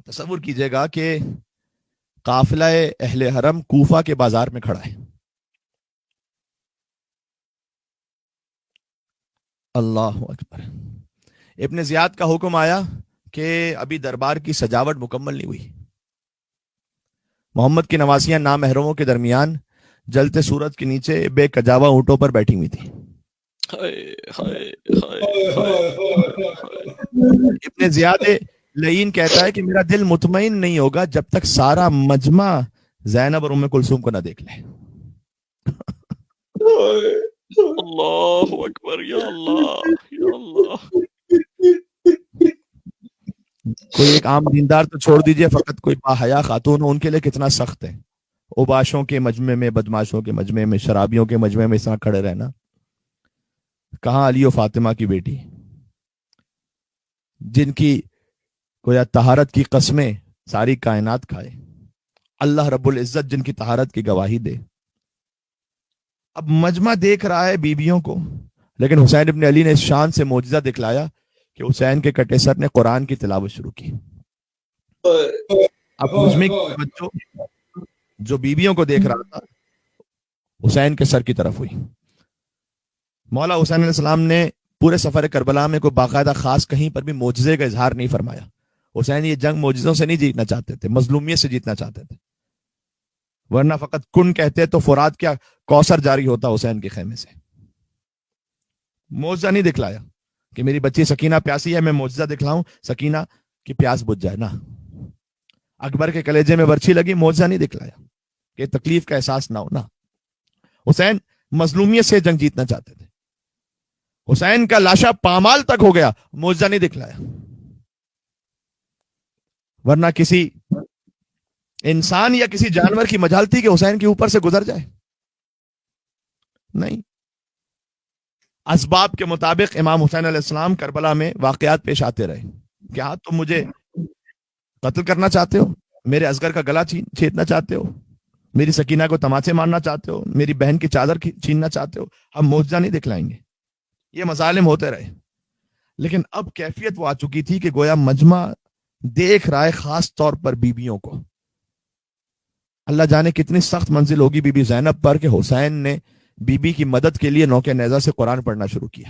تصور کیجئے گا کہ قافلہ اہل حرم کوفہ کے بازار میں کھڑا ہے. اللہ اکبر. ابن زیاد کا حکم آیا کہ ابھی دربار کی سجاوٹ مکمل نہیں ہوئی. محمد کی نواسیاں نامحرموں کے درمیان جلتے سورج کے نیچے بے کجاوا اونٹوں پر بیٹھی ہوئی تھی. ابن زیاد لعین کہتا ہے کہ میرا دل مطمئن نہیں ہوگا جب تک سارا مجمع زینب اور ام کلثوم کو نہ دیکھ لے. اللہ اکبر. یا اللہ یا اللہ. کوئی ایک عام دیندار تو چھوڑ دیجئے، فقط کوئی باحیا خاتون ہو، ان کے لیے کتنا سخت ہے. اوباشوں کے مجمع میں، بدماشوں کے مجمع میں، شرابیوں کے مجمع میں اس طرح کھڑے رہنا. کہاں علی و فاطمہ کی بیٹی جن کی گویا طہارت کی قسمیں ساری کائنات کھائے، اللہ رب العزت جن کی طہارت کی گواہی دے. اب مجمع دیکھ رہا ہے بیویوں کو، لیکن حسین ابن علی نے اس شان سے معجزہ دکھلایا کہ حسین کے کٹے سر نے قرآن کی تلاوت شروع کی. اب مجمع کی توجہ جو بیویوں کو دیکھ رہا تھا حسین کے سر کی طرف ہوئی. مولا حسین علیہ السلام نے پورے سفر کربلا میں کوئی باقاعدہ خاص کہیں پر بھی معجزے کا اظہار نہیں فرمایا. حسین یہ جنگ معجزوں سے نہیں جیتنا چاہتے تھے، مظلومیت سے جیتنا چاہتے تھے، ورنہ فقط کن کہتے تو فرات کیا کوثر جاری ہوتا حسین کے خیمے سے. معجزہ نہیں دکھلایا کہ میری بچی سکینہ پیاسی ہے، میں معجزہ دکھلاؤں سکینہ کی پیاس بجھ جائے. نہ اکبر کے کلیجے میں برچھی لگی، معجزہ نہیں دکھلایا کہ تکلیف کا احساس نہ ہو. نہ حسین مظلومیت سے جنگ جیتنا چاہتے تھے. حسین کا لاشا پامال تک ہو گیا، معجزہ نہیں دکھلایا، ورنہ کسی انسان یا کسی جانور کی مجال تھی کہ حسین کے اوپر سے گزر جائے. نہیں. اسباب کے مطابق امام حسین علیہ السلام کربلا میں واقعات پیش آتے رہے. کیا تم مجھے قتل کرنا چاہتے ہو؟ میرے اصغر کا گلا چھیدنا چاہتے ہو؟ میری سکینہ کو تماچے مارنا چاہتے ہو؟ میری بہن کی چادر چھیننا چاہتے ہو؟ ہم معجزہ نہیں دکھلائیں گے. یہ مظالم ہوتے رہے، لیکن اب کیفیت وہ آ چکی تھی کہ گویا مجمع دیکھ رہا ہے، خاص طور پر بیویوں کو. اللہ جانے کتنی سخت منزل ہوگی بی بی زینب پر کہ حسین نے بی بی کی مدد کے لیے نوکے نیزہ سے قرآن پڑھنا شروع کیا.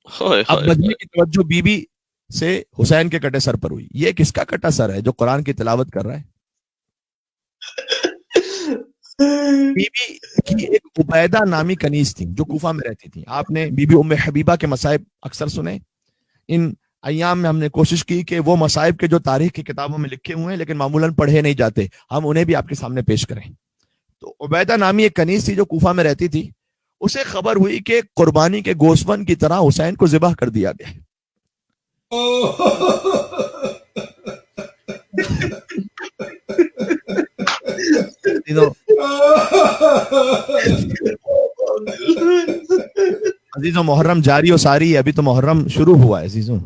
اب مجمع کی توجہ بی بی سے حسین کے کٹے سر پر ہوئی. یہ کس کا کٹا سر ہے جو قرآن کی تلاوت کر رہا ہے؟ بی بی کی ایک عبیدہ نامی کنیز تھی جو کوفہ میں رہتی تھی. آپ نے بی بی ام حبیبہ کے مصائب اکثر سنے. ان ایام میں ہم نے کوشش کی کہ وہ مصائب کے جو تاریخ کی کتابوں میں لکھے ہوئے ہیں لیکن معمولاً پڑھے نہیں جاتے، ہم انہیں بھی آپ کے سامنے پیش کریں. تو عبیدہ نامی ایک کنیز تھی جو کوفہ میں رہتی تھی. اسے خبر ہوئی کہ قربانی کے گوسفند کی طرح حسین کو ذبح کر دیا گیا. عزیزوں محرم جاری و ساری ہے، ابھی تو محرم شروع ہوا ہے. عزیزوں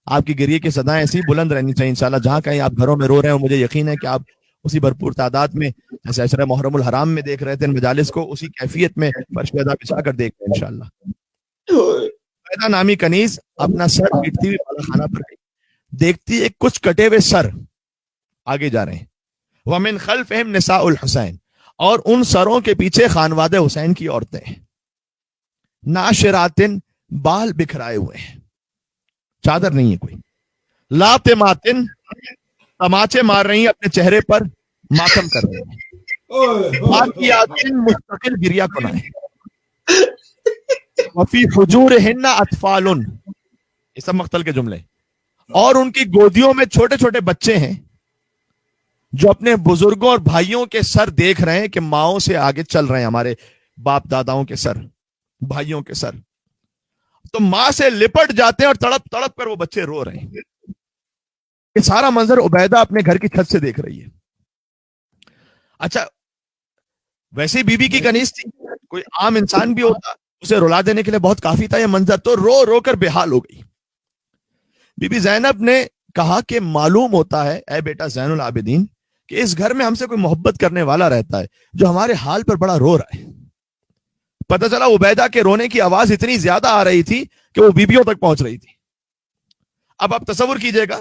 آپ کی گریے کی صدائیں ایسی بلند رہنی چاہیے انشاءاللہ. جہاں کہیں آپ گھروں میں رو رہے ہو، مجھے یقین ہے کہ آپ اسی بھرپور تعداد میں جیسے عشرہ محرم الحرام میں دیکھ رہے تھے مجالس کو، اسی کیفیت میں فرش پیدا بچھا کر دیکھ رہے ہیں انشاءاللہ. عبیدہ نامی کنیز اپنا سر پیٹتی ہوئی بالا خانہ پر گئی. دیکھتی ہے کچھ کٹے ہوئے سر آگے جا رہے ہیں. وَمِنْ خَلْفِهِمْ نِسَاءُ الْحُسَيْنِ، اور ان سروں کے پیچھے خانواد حسین کی عورتیں ہیں. ناشراتن، بال بکھرائے ہوئے ہیں، چادر نہیں ہے کوئی. لاتماتن، تماچے مار رہی ہیں، اپنے چہرے پر ماتم کر رہی ہیں. باقیاتن، مستقل گریہ کنائیں. وفی حجورہن اطفال، یہ سب مقتل کے جملے. اور ان کی گودیوں میں چھوٹے چھوٹے بچے ہیں جو اپنے بزرگوں اور بھائیوں کے سر دیکھ رہے ہیں کہ ماؤں سے آگے چل رہے ہیں، ہمارے باپ داداؤں کے سر، بھائیوں کے سر. تو ماں سے لپٹ جاتے ہیں اور تڑپ تڑپ کر وہ بچے رو رہے ہیں. یہ سارا منظر عبیدہ اپنے گھر کی چھت سے دیکھ رہی ہے. اچھا ویسے بی بی کی کنیز تھی، کوئی عام انسان بھی ہوتا اسے رلا دینے کے لیے بہت کافی تھا یہ منظر. تو رو رو کر بے حال ہو گئی. بی بی زینب نے کہا کہ معلوم ہوتا ہے اے بیٹا زین العابدین کہ اس گھر میں ہم سے کوئی محبت کرنے والا رہتا ہے جو ہمارے حال پر بڑا رو رہا ہے. پتہ چلا عبیدہ کے رونے کی آواز اتنی زیادہ آ رہی تھی کہ وہ بیبیوں تک پہنچ رہی تھی. اب آپ تصور کیجئے گا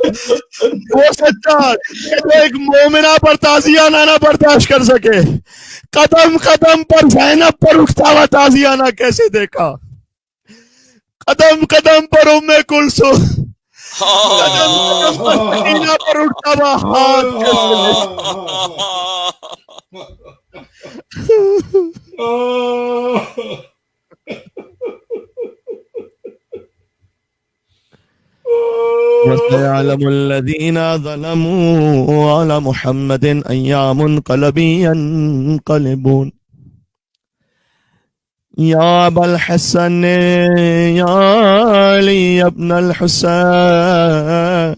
وہ سجاد کہ جو ایک مومنہ پر تازیانہ نہ برداشت کر سکے، قدم قدم پر زینب پر اٹھتا ہوا تازیانہ کیسے دیکھا، قدم قدم پر ام کلثوم، قدم قدم پر سکینہ پر اٹھتا ہوا ہاتھ کیسے وَسَيَعْلَمُ الَّذِينَ ظَلَمُوا عَلَى مُحَمَّدٍ أَيَّ مُنْقَلَبٍ يَنْقَلِبُونَ يَا أَبَا الْحَسَنِ يَا عَلِيَّ ابْنَ الْحُسَيْنِ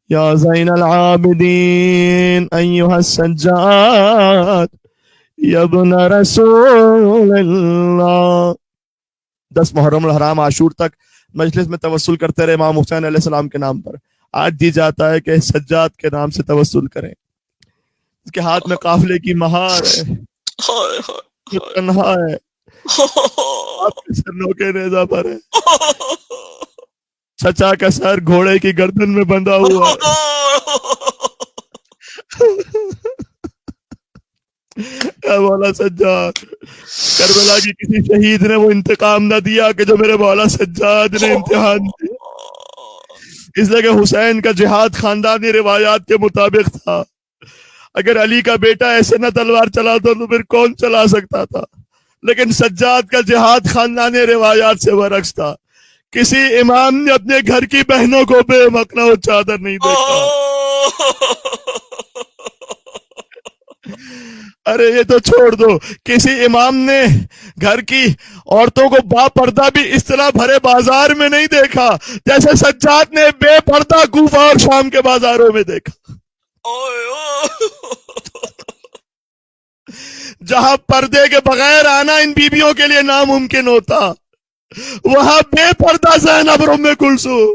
يَا زَيْنَ الْعَابِدِينَ أَيُّهَا السَّجَّادُ يَا ابْنَ رَسُولِ اللَّهِ۔ 10 محرم الحرام عاشور تک مجلس میں توسل کرتے رہے امام حسین علیہ السلام کے نام پر۔ آج دی جاتا ہے کہ سجاد کے نام سے توسل کریں، اس کے ہاتھ میں قافلے کی مہار ہے، یہ تنہا ہے، آپ کے سر نوکے نیزہ پر ہے، چچا کا سر گھوڑے کی گردن میں بندھا ہوا ہے۔ اے مولا سجاد، کربلا کی کسی شہید نے وہ انتقام نہ دیا کہ جو میرے مولا سجاد نے امتحان دیا، اس لیے کہ حسین کا جہاد خاندانی روایات کے مطابق تھا۔ اگر علی کا بیٹا ایسے نہ تلوار چلاتا تو پھر کون چلا سکتا تھا، لیکن سجاد کا جہاد خاندانی روایات سے برعکس تھا۔ کسی امام نے اپنے گھر کی بہنوں کو بے مکنا و چادر نہیں دیکھا۔ ارے یہ تو چھوڑ دو، کسی امام نے گھر کی عورتوں کو با پردہ بھی اس طرح بھرے بازار میں نہیں دیکھا جیسے سجاد نے بے پردہ کوفہ اور شام کے بازاروں میں دیکھا۔ جہاں پردے کے بغیر آنا ان بیویوں کے لیے ناممکن ہوتا، وہاں بے پردہ زینب اور ام کلثوم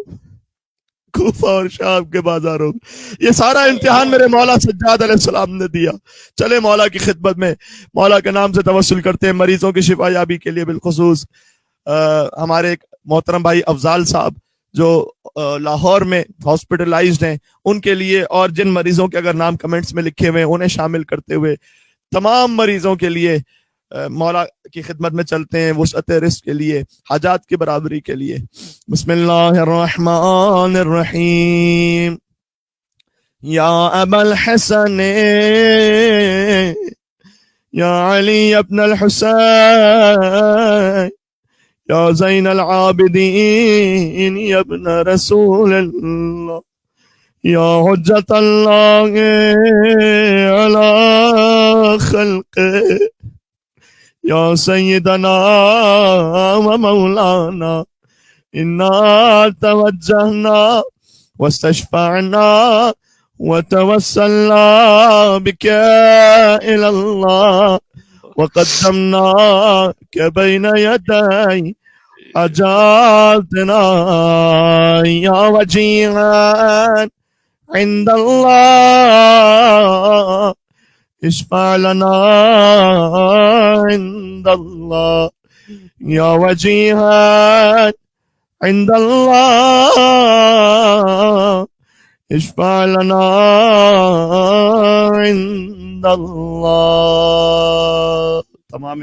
کوفہ اور شام کے بازاروں میں۔ یہ سارا امتحان میرے مولا سجاد علیہ السلام نے دیا۔ چلے مولا کی خدمت میں مولا کے نام سے توسل کرتے ہیں مریضوں کی شفا یابی کے لیے، بالخصوص ہمارے ایک محترم بھائی افضال صاحب جو لاہور میں ہاسپٹلائزڈ ہیں، ان کے لیے، اور جن مریضوں کے اگر نام کمنٹس میں لکھے ہوئے انہیں شامل کرتے ہوئے تمام مریضوں کے لیے مولا کی خدمت میں چلتے ہیں، وسعت رزق کے لیے، حاجات کی برابری کے لیے۔ بسم اللہ الرحمن الرحیم۔ یا ابا الحسن یا علی ابن الحسین یا زین العابدین یا ابن رسول اللہ یا حجت اللہ علی خلقہ یا سیدنا و مولانا انا توجہنا واستشفعنا وتوسلنا بك الى الله وقدمناك بين يدي حاجاتنا يا وجيها عند الله اشفع لنا عند الله يا وجيها عند الله اشفع لنا عند اللہ۔ تمام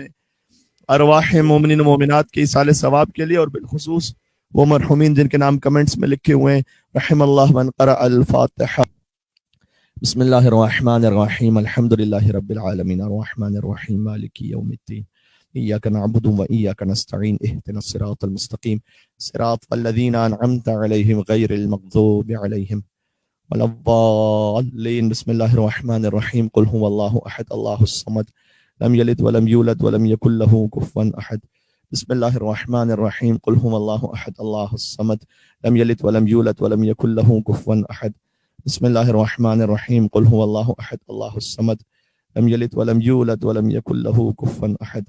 ارواح مومنین و مومنات کے ایصال ثواب کے لیے، اور بالخصوص وہ مرحومین جن کے نام کمنٹس میں لکھے ہوئے ہیں، رحم اللہ من قرأ الفاتحہ۔ بسم اللہ الرحمن الرحیم، الحمدللہ رب العالمین، الرحمن الرحیم، مالک یوم الدین، ایاک نعبد و ایاک نستعین، اہدنا الصراط المستقیم، صراط الذین انعمت علیہم غیر المغضوب علیہم ولا الضالین۔ بسم اللہ الرحمن الرحیم، قل هو اللہ احد اللہ الصمد لم یلد ولم یولد ولم یکن له کفوا احد۔ بسم اللہ الرحمن الرحیم، قل هو اللہ احد اللہ الصمد لم یلد ولم یولد ولم یکن له کفوا احد۔ بسم اللہ الرحمن الرحیم، قل هو اللہ احد اللہ الصمد لم یلد ولم یولد ولم یکن له کفوا احد۔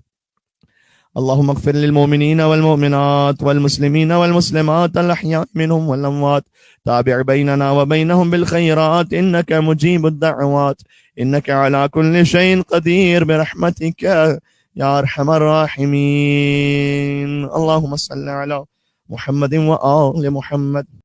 اللهم اغفر للمؤمنين والمؤمنات والمسلمين والمسلمات الأحياء منهم والأموات، تابع بيننا وبينهم بالخيرات إنك مجيب الدعوات، إنك على كل شيء قدير برحمتك يا أرحم الراحمين۔ اللهم صل على محمد وآل محمد۔